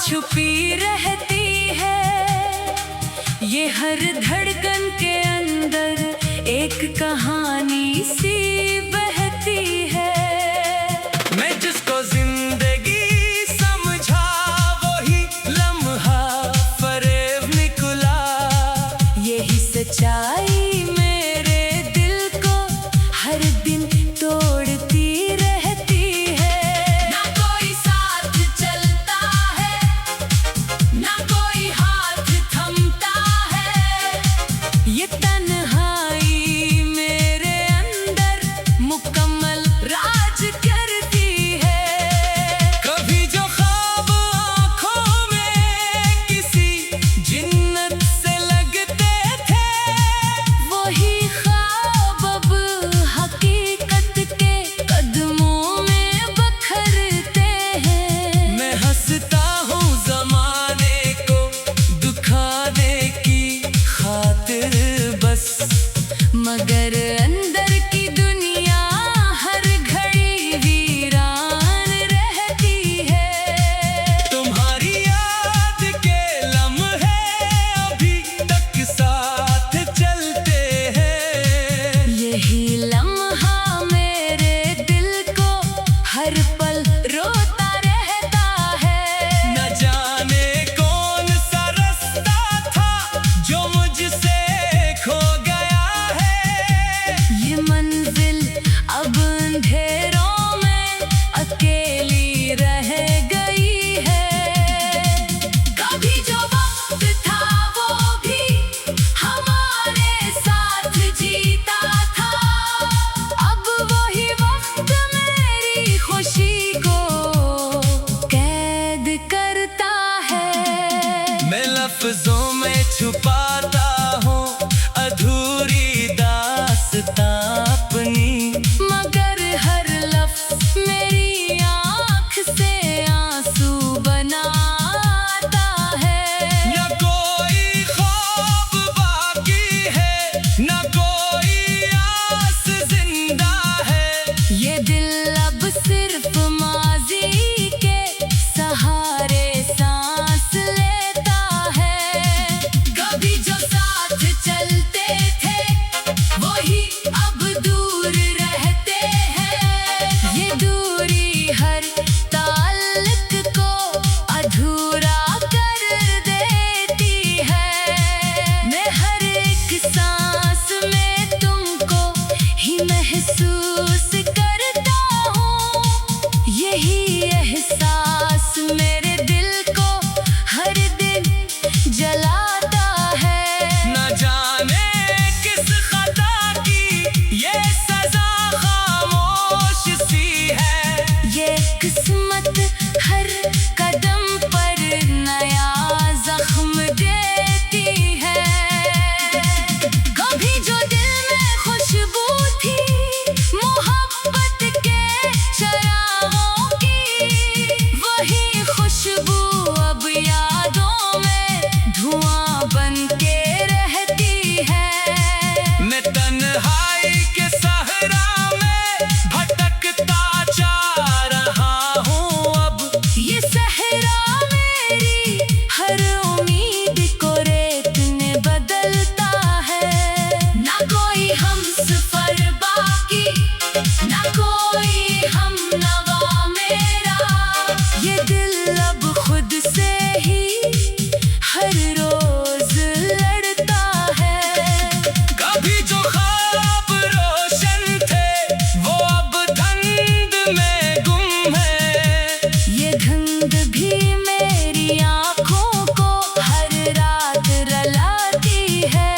छुपी रहती है। ये हर धड़कन के अंदर एक कहानी सी बहती है। मैं जिसको जिंदगी समझा वही लम्हा फरेब निकला। यही सच्चाई मेरे दिल को हर दिन तोड़ती रहती है। ना कोई साथ चलता है, ना कोई हाथ थमता है। ये तन्हाई मेरे अंदर मुकम्मल राज करती है। कभी जो ख्वाब आँखों में किसी जिन्नत से लगते थे, वही ख्वाब अब हकीकत के कदमों में बखरते हैं। मैं हंसता हूँ ज़माने को दुखाने की खातिर बस, मगर अंदर की दुनिया हर घड़ी वीरान रहती है। तुम्हारी याद के लम्हे अभी तक साथ चलते हैं। यही लम्हा मेरे दिल को हर पल रोता रहता है। न जाने कौन सा रास्ता था जो मुझसे खो गया है। ये मंजिल अब अंधेरों में अकेली रह गई है। कभी जो वक्त था वो भी हमारे साथ जीता था। अब वही वक्त मेरी खुशी को कैद करता है। मैं लफ्जों में छुपाता हूँ अधूरी दास्तां अपनी, मगर हर लफ्ज मेरी आँख से आंसू बनाता है। न कोई ख्वाब बाकी है, न कोई आस जिंदा है। ये दिल अब सिर्फ माजी के सहारे सांस लेता है। कभी जो साथ चलते थे वही अब दूर रहते हैं। ये दूरी हर ताल्लुक को अधूरा कर देती है। मैं हर एक सांस में तुमको ही महसूस करता हूँ। यही एहसास मेरे दिल को हर दिन जलाता है। न जाने किस खता की ये सजा खामोश सी है। ये किस्मत हर कदम पर नया जख्म देती है। कभी जो दिल में खुशबू थी मोहब्बत के चरागों की, वही खुशबू अब यादों में धुआं बन के रहती है। मैं तन्हाई के सहरा में भटकता जा रहा हूँ अब। ये सहरा मेरी हर उम्मीद को रेत ने बदलता है। ना कोई हमसफर बाकी, ना कोई हमनवा मेरा। ये दिल अब खुद से ही हर रोज लड़ता है। कभी जो ख्वाब रोशन थे वो अब धुंध में गुम है। ये धुंध भी मेरी आँखों को हर रात रलाती है।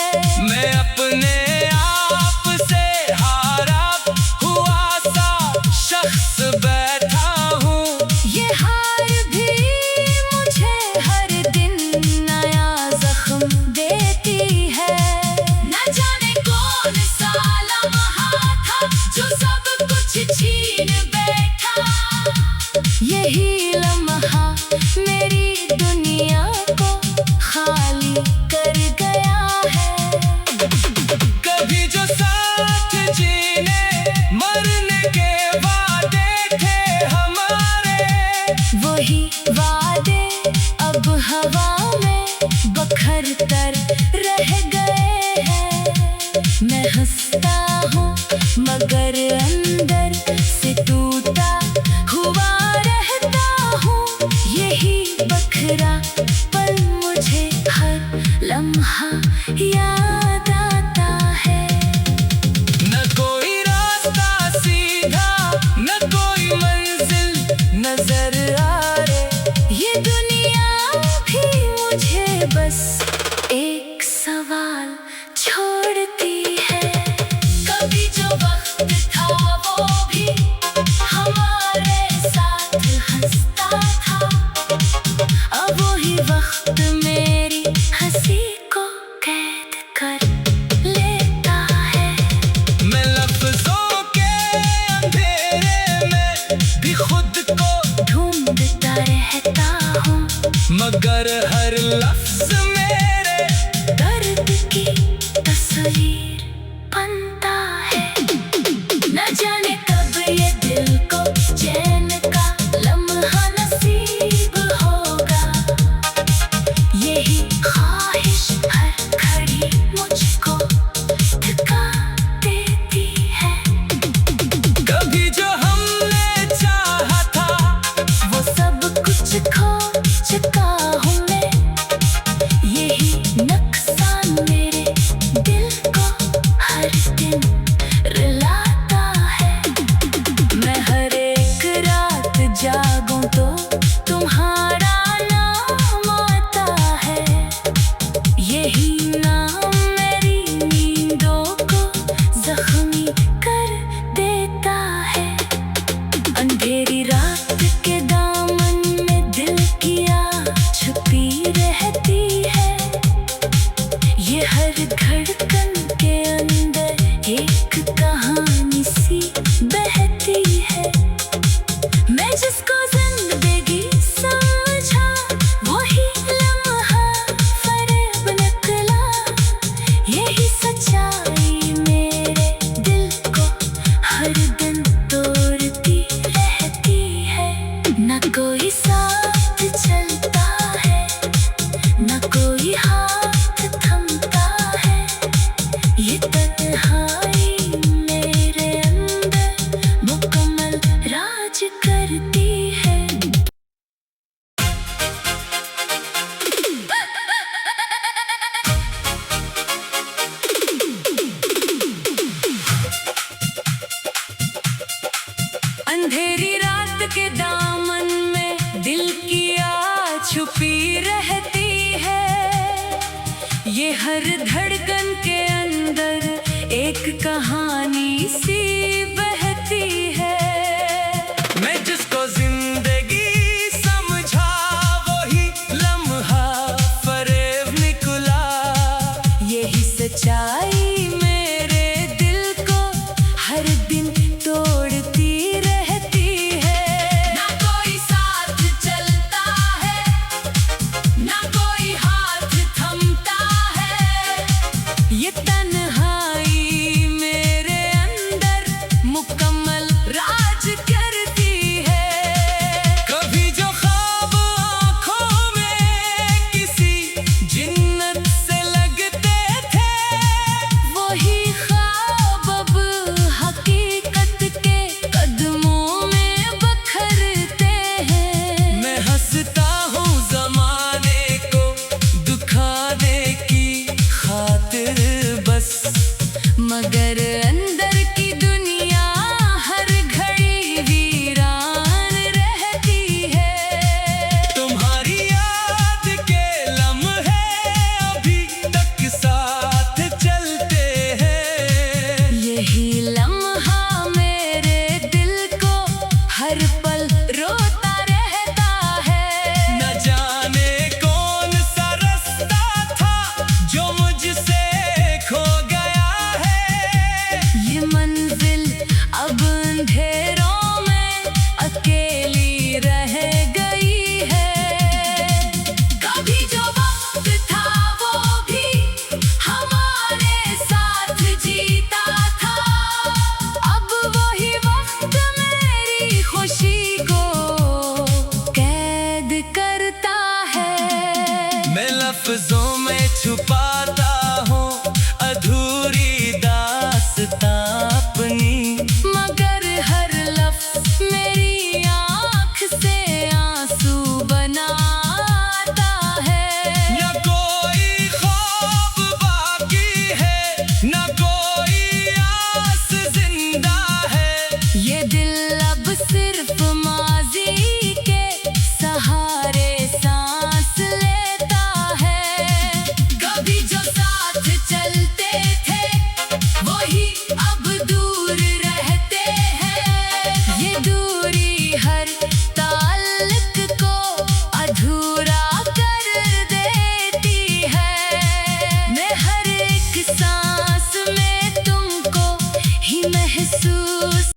मैं अपने आप से हारा हुआ सा शख्स बैठा हूँ। ये हार भी मुझे हर दिन नया जख्म देती है। न जाने कौन सा लम्हा था जो सब कुछ छीन बैठा। यही लम्हा मेरी दुनिया को खाली कर गया है। कभी जो साथ जीने मरने के वादे थे हमारे, वही वादे बिखरा पल मुझे हर लम्हा याद आता है। न कोई रास्ता सीधा, न कोई मंजिल नजर आ रहे। ये दुनिया भी मुझे बस एक सवाल छोड़ती है। कभी जो वक्त था वो भी हमारे साथ हंसता था, अब वही वक्त मेरी हंसी को कैद कर लेता है। मैं लफ्जों के अंधेरे में भी खुद को ढूंढता रहता हूँ, मगर हर लफ्ज मेरे दर्द की तस्वीर बनता है। न जाने कब ये दिल को चैन का लम्हा नसीब होगा, यही ख्वाहिश हर घड़ी मुझको थका देती है। कभी जो हमने चाहा था वो सब कुछ खो चुका हूँ मैं, यही नुकसान मेरे दिल को हर दिन रुलाता है। मैं हर एक रात जागूं तो तुम्हारा नाम आता है, यही नाम मेरी नींदों को जख्मी कर देता है। अंधेरी रात के दामन में दिल की आग छुपी रहती है, ये हर धड़कन के अंदर एक कहानी सी बहती है। मैं जिसको जिंदगी समझा वही लम्हा फरेब निकला, यही सच्चाई मेरे दिल को हर दिन तोड़ती रहती है। न कोई साथ चलता है, न कोई हाथ थमता है, ये तन्हाई मेरे अंदर मुकम्मल राज करती है। अंधेरी रात के दामन में दिल की आग छुपी रहती है, ये हर धड़कन के अंदर एक कहानी सी बहती है। मैं जिसको जिंदगी समझा वही लम्हा फरेब निकला, यही सच्चाई मेरे दिल को हर दिन तोड़ती रहती है। ना कोई साथ चलता है, ना कोई हाथ थमता है, ये तन्हाई मेरे अंदर मुकम्मल राज करती है। कभी जो ख्वाब आँखों में किसी जिन्नत से लगते थे, वही ख्वाब अब हकीकत के कदमों में बखरते हैं। मैं हंसता हूँ ज़माने को दुखाने की खातिर बस, मगर अंदर की दुनिया हर घड़ी वीरान रहती है। तुम्हारी याद के लम्हे अभी तक साथ चलते हैं, यही लम्हा मेरे दिल को हर पल रोता रहता है। न जाने कौन सा रास्ता था जो मुझसे खो गया है, ये मंजिल अब अंधेरों में अकेली रह गई है। कभी जो वक्त था वो भी हमारे साथ जीता था, अब वही वक्त मेरी खुशी को कैद करता है। मैं लफ्जों में छुपा